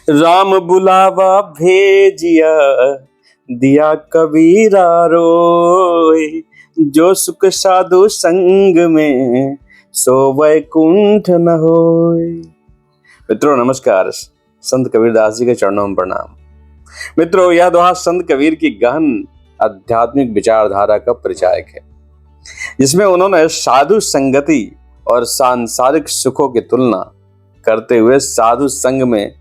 राम बुलावा भेजिया, दिया कबीरा रोए। जो सुख साधु संग में, सो वैकुंठ न होए। मित्रों नमस्कार, संत कबीरदास जी के चरणों में प्रणाम। मित्रों, यह दोहा संत कबीर की गहन आध्यात्मिक विचारधारा का परिचायक है, जिसमें उन्होंने साधु संगति और सांसारिक सुखों की तुलना करते हुए साधु संग में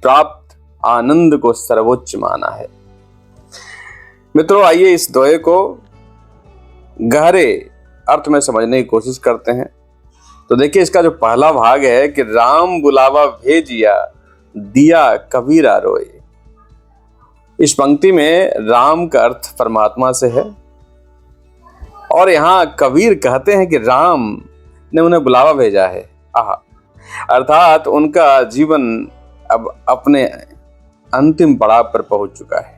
प्राप्त आनंद को सर्वोच्च माना है। मित्रों, आइए इस दोहे को गहरे अर्थ में समझने की कोशिश करते हैं। तो देखिए, इसका जो पहला भाग है कि राम बुलावा भेजिया, दिया कबीरा रोए। इस पंक्ति में राम का अर्थ परमात्मा से है और यहाँ कबीर कहते हैं कि राम ने उन्हें बुलावा भेजा है। अर्थात उनका जीवन अब अपने अंतिम पड़ाव पर पहुंच चुका है।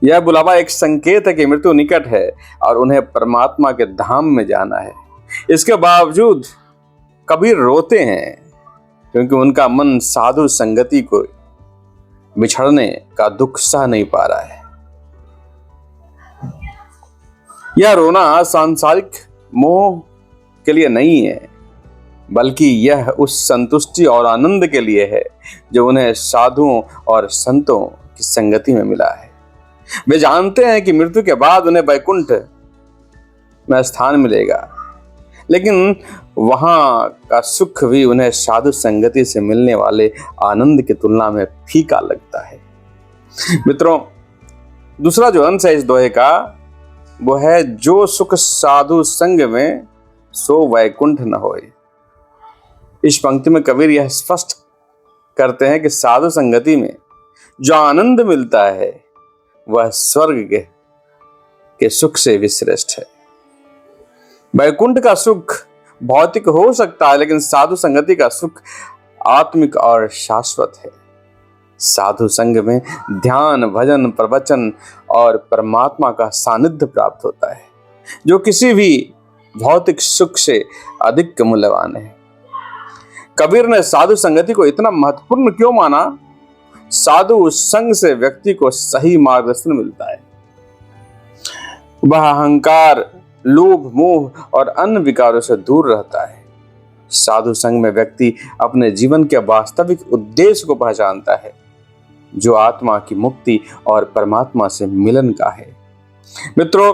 यह बुलावा एक संकेत है कि मृत्यु निकट है और उन्हें परमात्मा के धाम में जाना है। इसके बावजूद कबीर रोते हैं क्योंकि उनका मन साधु संगति को बिछड़ने का दुख सह नहीं पा रहा है। यह रोना सांसारिक मोह के लिए नहीं है, बल्कि यह उस संतुष्टि और आनंद के लिए है जो उन्हें साधुओं और संतों की संगति में मिला है। वे जानते हैं कि मृत्यु के बाद उन्हें वैकुंठ में स्थान मिलेगा, लेकिन वहां का सुख भी उन्हें साधु संगति से मिलने वाले आनंद की तुलना में फीका लगता है। मित्रों, दूसरा जो अंश है इस दोहे का, वो है जो सुख साधु संग में, सो वैकुंठ न होए। इस पंक्ति में कबीर यह स्पष्ट करते हैं कि साधु संगति में जो आनंद मिलता है वह स्वर्ग के सुख से भी श्रेष्ठ है। वैकुंठ का सुख भौतिक हो सकता है, लेकिन साधु संगति का सुख आत्मिक और शाश्वत है। साधु संग में ध्यान, भजन, प्रवचन और परमात्मा का सानिध्य प्राप्त होता है, जो किसी भी भौतिक सुख से अधिक मूल्यवान है। कबीर ने साधु संगति को इतना महत्वपूर्ण क्यों माना? साधु संग से व्यक्ति को सही मार्गदर्शन मिलता है। वह अहंकार, लोभ, मोह और अन्य विकारों से दूर रहता है। साधु संग में व्यक्ति अपने जीवन के वास्तविक उद्देश्य को पहचानता है, जो आत्मा की मुक्ति और परमात्मा से मिलन का है। मित्रों,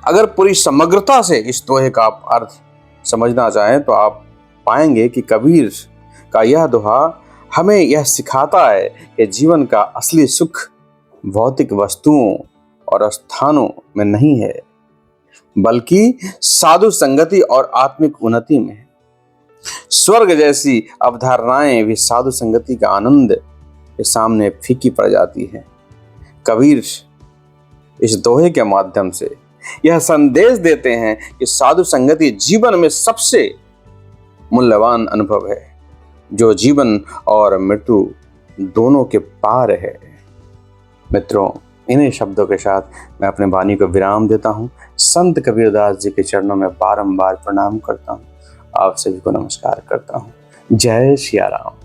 अगर पूरी समग्रता से इस दोहे का आप अर्थ समझना चाहें तो आप पाएंगे कि कबीर का यह दोहा हमें यह सिखाता है कि जीवन का असली सुख भौतिक वस्तुओं और स्थानों में नहीं है, बल्कि साधु संगति और आत्मिक उन्नति में है। स्वर्ग जैसी अवधारणाएं भी साधु संगति का आनंद के सामने फीकी पड़ जाती है। कबीर इस दोहे के माध्यम से यह संदेश देते हैं कि साधु संगति जीवन में सबसे मूल्यवान अनुभव है, जो जीवन और मृत्यु दोनों के पार है। मित्रों, इन्हीं शब्दों के साथ मैं अपने वाणी को विराम देता हूँ। संत कबीरदास जी के चरणों में बारंबार प्रणाम करता हूँ। आप सभी को नमस्कार करता हूँ। जय सिया राम।